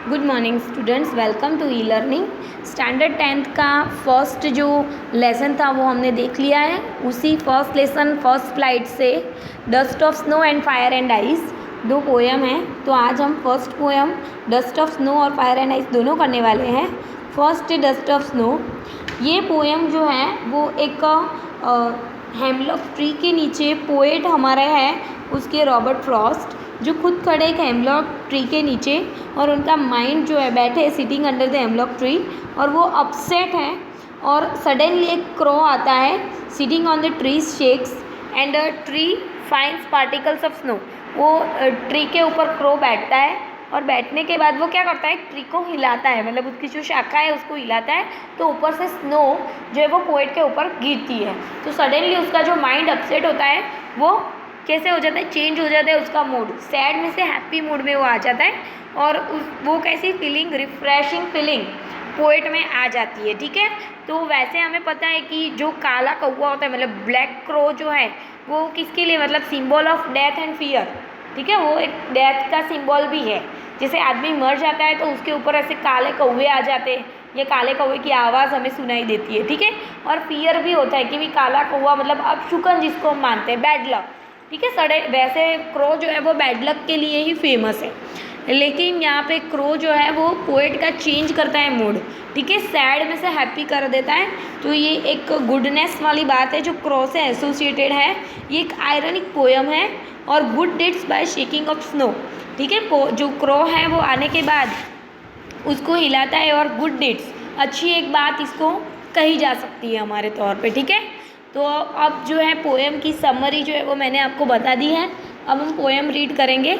Good morning students, welcome to e learning. Standard 10th का first जो lesson था वो हमने देख लिया है। उसी फर्स्ट लेसन फर्स्ट स्लाइड से dust of snow and fire and ice दो पोएम हैं। तो आज हम first poem dust of snow और फायर एंड आइस दोनों करने वाले हैं। फर्स्ट डस्ट ऑफ स्नो, ये पोएम जो है वो एक हेमलॉक ट्री के नीचे पोएट हमारा है उसके रॉबर्ट फ्रॉस्ट, जो खुद खड़े एक हेमलॉक ट्री के नीचे और उनका माइंड जो है बैठे sitting under the hemlock tree और वो अपसेट है। और सडनली एक क्रो आता है, sitting on the tree shakes and a tree finds particles of snow. वो ट्री के ऊपर क्रो बैठता है और बैठने के बाद वो क्या करता है, ट्री को हिलाता है, मतलब उसकी जो शाखा है उसको हिलाता है, तो ऊपर से स्नो जो है वो पोएट के ऊपर गिरती है। तो सडनली उसका जो माइंड अपसेट होता है वो कैसे हो जाता है, चेंज हो जाता है उसका मूड, सैड में से हैप्पी मूड में वो आ जाता है और वो कैसी फीलिंग, रिफ्रेशिंग फीलिंग पोएट में आ जाती है। ठीक है, तो वैसे हमें पता है कि जो काला कौवा होता है, मतलब ब्लैक क्रो जो है वो किसके लिए, मतलब symbol of death and fear. ठीक है, वो एक डेथ का सिंबल भी है। जैसे आदमी मर जाता है तो उसके ऊपर ऐसे काले कौवे आ जाते हैं, ये काले कौवे की आवाज़ हमें सुनाई देती है। ठीक है, और फियर भी होता है कि भी काला कौवा मतलब अपशुकन जिसको हम मानते हैं, बैड लक। ठीक है, वैसे क्रो जो है वो बैड लक के लिए ही फेमस है, लेकिन यहाँ पे क्रो जो है वो पोएट का चेंज करता है मूड। ठीक है, सैड में से हैप्पी कर देता है। तो ये एक गुडनेस वाली बात है जो क्रो से एसोसिएटेड है। ये एक आयरनिक पोएम है और good deeds by shaking off snow. ठीक है, जो क्रो है वो आने के बाद उसको हिलाता है और गुड डिड्स, अच्छी एक बात इसको कही जा सकती है हमारे तौर पे। ठीक है, तो अब जो है पोएम की समरी जो है वो मैंने आपको बता दी है। अब हम पोएम रीड करेंगे।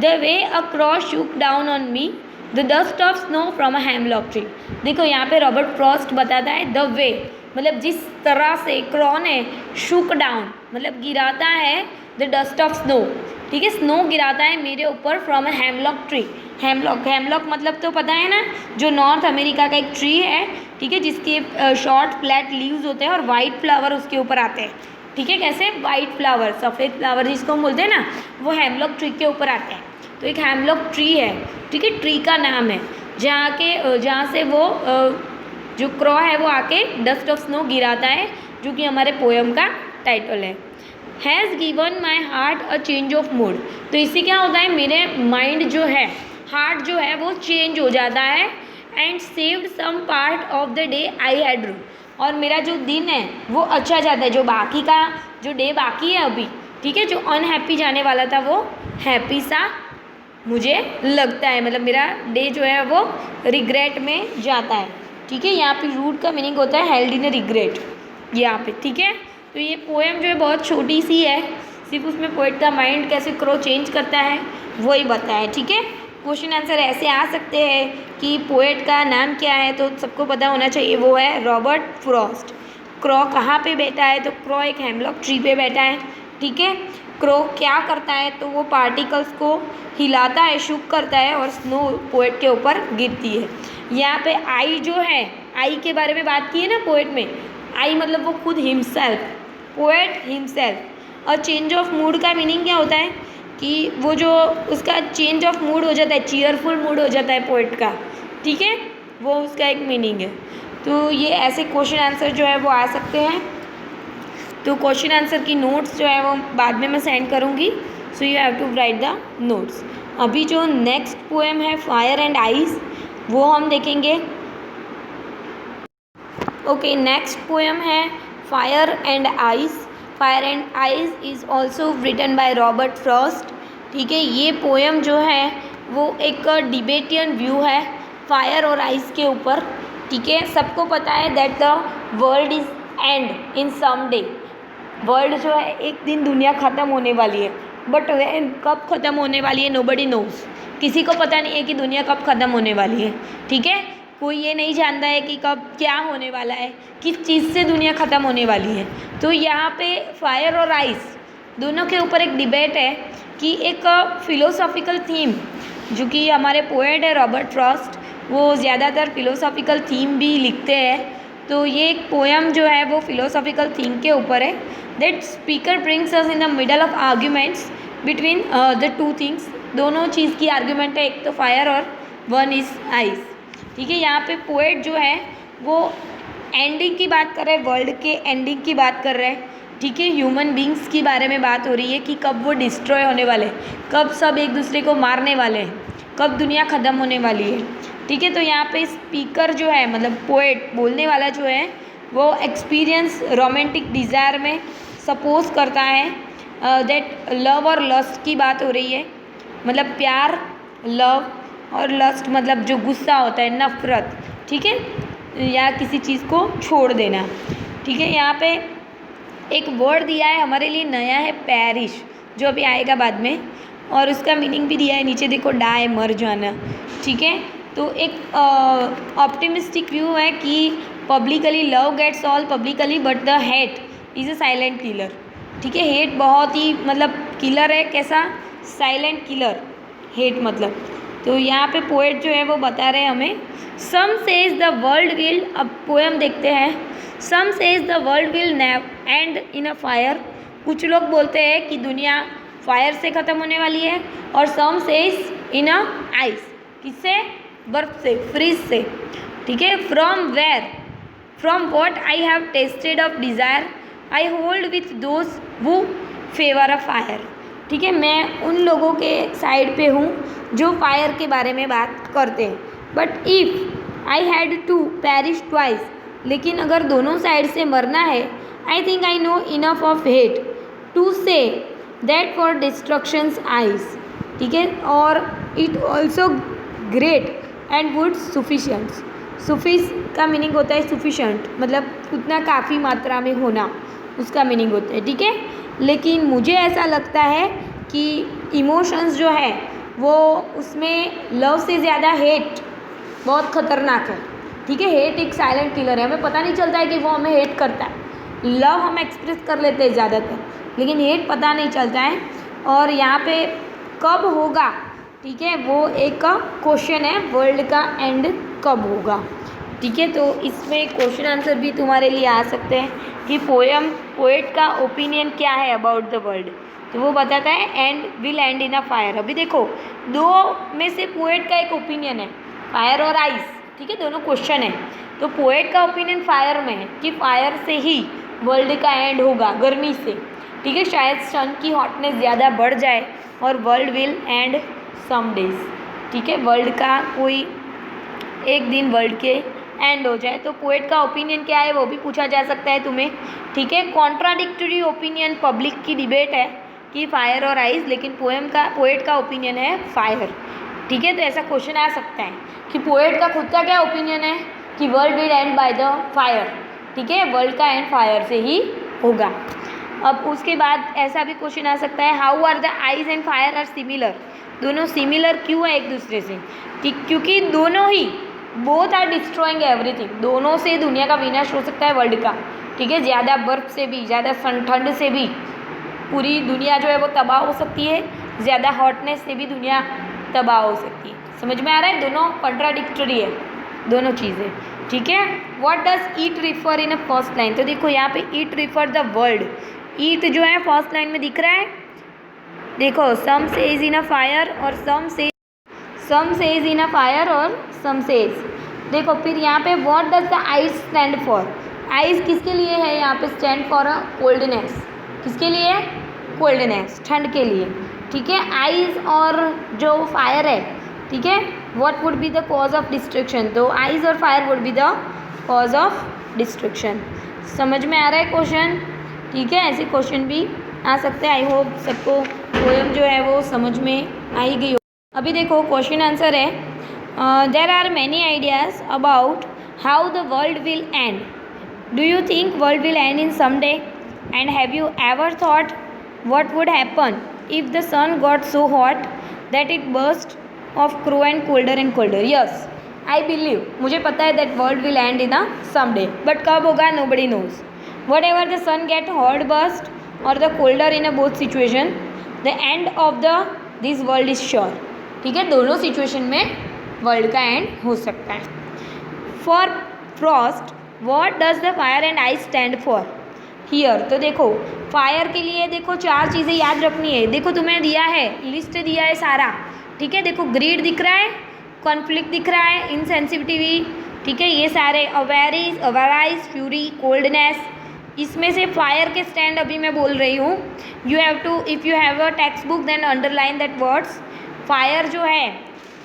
The way a क्रॉ shook down on me the dust of snow from a hemlock tree. देखो यहाँ पे रॉबर्ट फ्रॉस्ट बताता है द वे, मतलब जिस तरह से क्रॉ ने शूक डाउन मतलब गिराता है द डस्ट ऑफ स्नो। ठीक है, स्नो गिराता है मेरे ऊपर from a hemlock tree. Hemlock मतलब तो पता है ना, जो नॉर्थ अमेरिका का एक ट्री है। ठीक है, जिसके शॉर्ट फ्लैट लीव्स होते हैं और वाइट फ्लावर उसके ऊपर आते हैं। ठीक है, कैसे वाइट फ्लावर, सफ़ेद फ्लावर जिसको हम बोलते हैं ना, वो हेमलॉक ट्री के ऊपर आते हैं। तो एक हेमलॉक ट्री है, ठीक है, ट्री का नाम है, जहाँ से वो जो क्रॉ है वो आके डस्ट ऑफ स्नो गिराता है, जो कि हमारे पोएम का टाइटल है। Has given my heart a change of mood. तो इससे क्या होता है, मेरे माइंड जो है, हार्ट जो है वो चेंज हो जाता है। And saved some part of the day I had rued. और मेरा जो दिन है वो अच्छा जाता है, जो बाकी का जो डे बाकी है अभी, ठीक है, जो अनहैप्पी जाने वाला था वो हैप्पी सा मुझे लगता है, मतलब मेरा डे जो है वो रिग्रेट में जाता है। ठीक है, यहाँ पे रूड का मीनिंग होता है हेल्ड इन अ रिग्रेट यहाँ पे। ठीक है, तो ये पोएम जो है बहुत छोटी सी है, सिर्फ उसमें पोएट का माइंड कैसे क्रो चेंज करता है वही बताया। ठीक है, क्वेश्चन आंसर ऐसे आ सकते हैं कि पोएट का नाम क्या है, तो सबको पता होना चाहिए, वो है रॉबर्ट फ्रॉस्ट। क्रो कहाँ पे बैठा है, तो क्रो एक हेमलॉक ट्री पे बैठा है। ठीक है, क्रो क्या करता है, तो वो पार्टिकल्स को हिलाता है, शुक करता है और स्नो पोएट के ऊपर गिरती है। यहाँ पे आई जो है, आई के बारे में बात की है ना पोएट में, आई मतलब वो खुद हिमसेल्फ, पोएट हिमसेल्फ। और चेंज ऑफ मूड का मीनिंग क्या होता है कि वो जो उसका चेंज ऑफ मूड हो जाता है, चीयरफुल मूड हो जाता है पोएट का। ठीक है, वो उसका एक मीनिंग है। तो ये ऐसे क्वेश्चन आंसर जो है वो आ सकते हैं। तो क्वेश्चन आंसर की नोट्स जो है वो बाद में मैं सेंड करूँगी, so you have to write the notes. अभी जो नेक्स्ट पोएम है फायर एंड आइस, वो हम देखेंगे। ओके, नेक्स्ट पोएम है fire and ice. Fire and ice is also written by Robert Frost. ठीक है, ये पोएम जो है वो एक डिबेटियन व्यू है फायर और आइस के ऊपर। ठीक है, सबको पता है that the world is end in some day. World जो है एक दिन दुनिया ख़त्म होने वाली है, बट कब ख़त्म होने वाली है नोबडी नोज़। किसी को पता नहीं है कि दुनिया कब ख़त्म होने वाली है। ठीक है, कोई ये नहीं जानता है कि कब क्या होने वाला है, किस चीज़ से दुनिया ख़त्म होने वाली है। तो यहाँ पे फायर और आइस दोनों के ऊपर एक डिबेट है कि एक फ़िलोसॉफिकल थीम, जो कि हमारे पोएट है रॉबर्ट फ्रॉस्ट, वो ज़्यादातर फ़िलोसॉफिकल थीम भी लिखते हैं। तो ये एक पोएम जो है वो फ़िलोसॉफिकल थीम के ऊपर है। That speaker brings us in the middle of arguments between the two things. दोनों चीज़ की आर्ग्यूमेंट है, एक तो फायर और वन इज आइस। ठीक है, यहाँ पे पोएट जो है वो एंडिंग की बात कर रहे हैं, वर्ल्ड के एंडिंग की बात कर रहे हैं। ठीक है, ह्यूमन बींग्स की बारे में बात हो रही है कि कब वो डिस्ट्रॉय होने वाले, कब सब एक दूसरे को मारने वाले हैं, कब दुनिया ख़त्म होने वाली है। ठीक है, तो यहाँ पे स्पीकर जो है मतलब पोएट बोलने वाला जो है वो एक्सपीरियंस रोमांटिक डिज़ायर में सपोज करता है दैट लव और लस्ट की बात हो रही है, मतलब प्यार, लव और लस्ट मतलब जो गुस्सा होता है, नफ़रत। ठीक है, या किसी चीज़ को छोड़ देना। ठीक है, यहाँ पे एक वर्ड दिया है हमारे लिए नया है, पेरिश, जो अभी आएगा बाद में, और उसका मीनिंग भी दिया है नीचे देखो, डाई, मर जाना। ठीक है, तो एक ऑप्टिमिस्टिक व्यू है कि publicly love gets all publicly but the hate is a silent killer. ठीक है, हेट बहुत ही मतलब किलर है, कैसा, साइलेंट किलर हेट मतलब। तो यहाँ पे पोएट जो है वो बता रहे हैं हमें, some says the world will, अब पोएम देखते हैं। Some says the world will end in a fire, कुछ लोग बोलते हैं कि दुनिया फायर से ख़त्म होने वाली है, और सम सेज इन अ आइस, किससे, बर्फ से, फ्रीज से। ठीक है, from where, from what I have tasted of desire I hold with those who favour a fire. ठीक है, मैं उन लोगों के साइड पे हूँ जो फायर के बारे में बात करते हैं। But if I had to perish twice, लेकिन अगर दोनों साइड से मरना है, I think I know enough of hate to say that for destructions ice. ठीक है, और it also great and would sufficient. Suffice का मीनिंग होता है सुफिशेंट, मतलब उतना काफ़ी मात्रा में होना, उसका मीनिंग होता है। ठीक है, लेकिन मुझे ऐसा लगता है कि इमोशंस जो है वो उसमें लव से ज़्यादा हेट बहुत ख़तरनाक है। ठीक है, हेट एक साइलेंट किलर है, हमें पता नहीं चलता है कि वो हमें हेट करता है। लव हम एक्सप्रेस कर लेते हैं ज़्यादातर, लेकिन हेट पता नहीं चलता है। और यहाँ पे कब होगा, ठीक है, वो एक क्वेश्चन है, वर्ल्ड का एंड कब होगा। ठीक है, तो इसमें क्वेश्चन आंसर भी तुम्हारे लिए आ सकते हैं कि पोएट का ओपिनियन क्या है अबाउट द वर्ल्ड। तो वो बताता है and will end in a fire. अभी देखो, दो में से पोएट का एक ओपिनियन है, फायर और आइस। ठीक है, दोनों क्वेश्चन है, तो पोएट का ओपिनियन फायर में है कि फायर से ही वर्ल्ड का एंड होगा, गर्मी से। ठीक है, शायद सन की हॉटनेस ज़्यादा बढ़ जाए और world will end some days. ठीक है, वर्ल्ड का कोई एक दिन वर्ल्ड के एंड हो जाए। तो पोएट का ओपिनियन क्या है वो भी पूछा जा सकता है तुम्हें। ठीक है, कॉन्ट्राडिक्टरी ओपिनियन पब्लिक की डिबेट है कि फायर और आइस, लेकिन पोएट का ओपिनियन है फायर। ठीक है, तो ऐसा क्वेश्चन आ सकता है कि पोएट का खुद का क्या ओपिनियन है कि world will and by the fire. ठीक है, वर्ल्ड का एंड फायर से ही होगा। अब उसके बाद ऐसा भी क्वेश्चन आ सकता है, how are the ice and fire are similar. दोनों सिमिलर क्यों है एक दूसरे से, ठीक, क्योंकि दोनों ही बोथ आर डिस्ट्रॉइंग एवरीथिंग, दोनों से दुनिया का विनाश हो सकता है वर्ल्ड का। ठीक है, ज़्यादा बर्फ़ से भी, ज़्यादा ठंड से भी पूरी दुनिया जो है वो तबाह हो सकती है, ज़्यादा हॉटनेस से भी दुनिया तबाह हो सकती है। समझ में आ रहा है, दोनों कॉन्ट्राडिक्टरी है दोनों चीज़ें। ठीक है, what does eat refer in a first line. तो देखो यहाँ पे ईट रिफर द वर्ल्ड, ईट जो है फर्स्ट लाइन में दिख रहा है, देखो सम सेज इन अ फायर और सम सेज इन अ फायर और सम सेज। देखो फिर यहाँ पे what does the ice stand for. Ice किसके लिए है, यहाँ पे स्टैंड फॉर अ कोल्डनेस, किसके लिए, कोल्डनेस, ठंड के लिए। ठीक है, आइस और जो फायर है, ठीक है, what would be the cause of destruction. तो आइस और fire would be the cause of destruction. समझ में आ रहा है क्वेश्चन। ठीक है, ऐसे क्वेश्चन भी आ सकते हैं। आई होप सबको पोएम जो है वो समझ में आई गई हो। अभी देखो क्वेश्चन आंसर है, there are many ideas about how the world will end. Do you think world will end in some day, and have you ever thought what would happen if the sun got so hot that it burst of grow and colder? Yes, I believe, मुझे पता है that world will end in a someday, but कब होगा nobody knows. Whatever the sun get hot burst or the colder in a both situation, the end of the this world is sure. ठीक है, दोनों situation में world का and हो सकता है। For Frost what does the fire and ice stand for here। तो देखो फायर के लिए देखो चार चीज़ें याद रखनी है। देखो तुम्हें दिया है, लिस्ट दिया है सारा। ठीक है, देखो ग्रिड दिख रहा है, कॉन्फ्लिक्ट दिख रहा है, इनसेंसिटिविटी, ठीक है, ये सारे अवेराइज, फ्यूरी, कोल्डनेस। इसमें से फायर के स्टैंड अभी मैं बोल रही हूँ, you have to, if you have a textbook then underline that words. Fire जो है,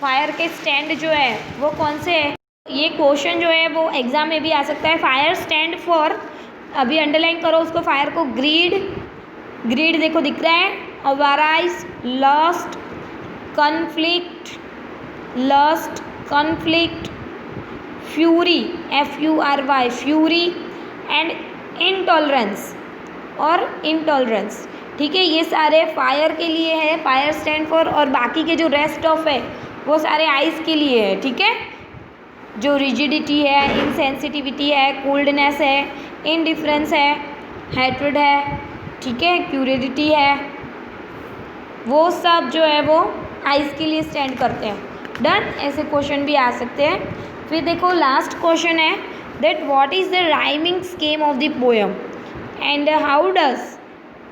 फायर के स्टैंड जो है वो कौन से है, ये क्वेश्चन जो है वो एग्जाम में भी आ सकता है। फायर स्टैंड फॉर, अभी अंडरलाइन करो उसको, फायर को, ग्रीड, ग्रीड देखो दिख रहा है, avarice, lust, conflict, lust, conflict, fury, FURY, fury and intolerance और इंटॉलरेंस, ठीक है, ये सारे फायर के लिए है, फायर स्टैंड फॉर, और बाकी के जो रेस्ट ऑफ है वो सारे आइस के लिए है, ठीक है, जो रिजिडिटी है, इनसेंसिटिविटी है, कोल्डनेस है, इनडिफरेंस है, हैट्रेड है, ठीक है, क्यूरियोसिटी है, वो सब जो है वो आइस के लिए स्टैंड करते हैं। डन, ऐसे क्वेश्चन भी आ सकते हैं। फिर देखो लास्ट क्वेश्चन है that what is the rhyming scheme of the poem and how does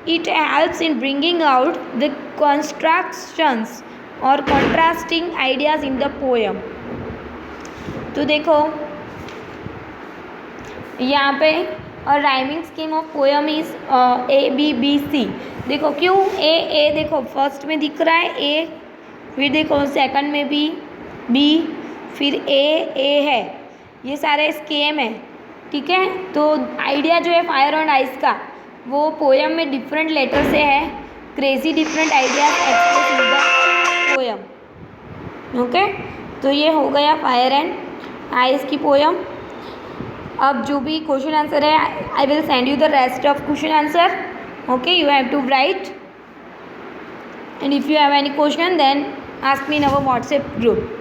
it helps in bringing out the constructions or contrasting ideas in the poem। तो देखो यहाँ पे और rhyming scheme of poem is ABBC। देखो क्यों ए देखो first में दिख रहा है ए, फिर देखो सेकंड में भी B, फिर ए है, ये सारे स्कीम है, ठीक है। तो आइडिया जो है फायर एंड आइस का वो पोएम में डिफरेंट लेटर से है, crazy different ideas express in the poem. Okay, तो ये हो गया फायर एंड आइस की पोएम। अब जो भी क्वेश्चन आंसर है I will send you the rest of question answer. Okay, you have to write and if you have any question then ask me in our WhatsApp group.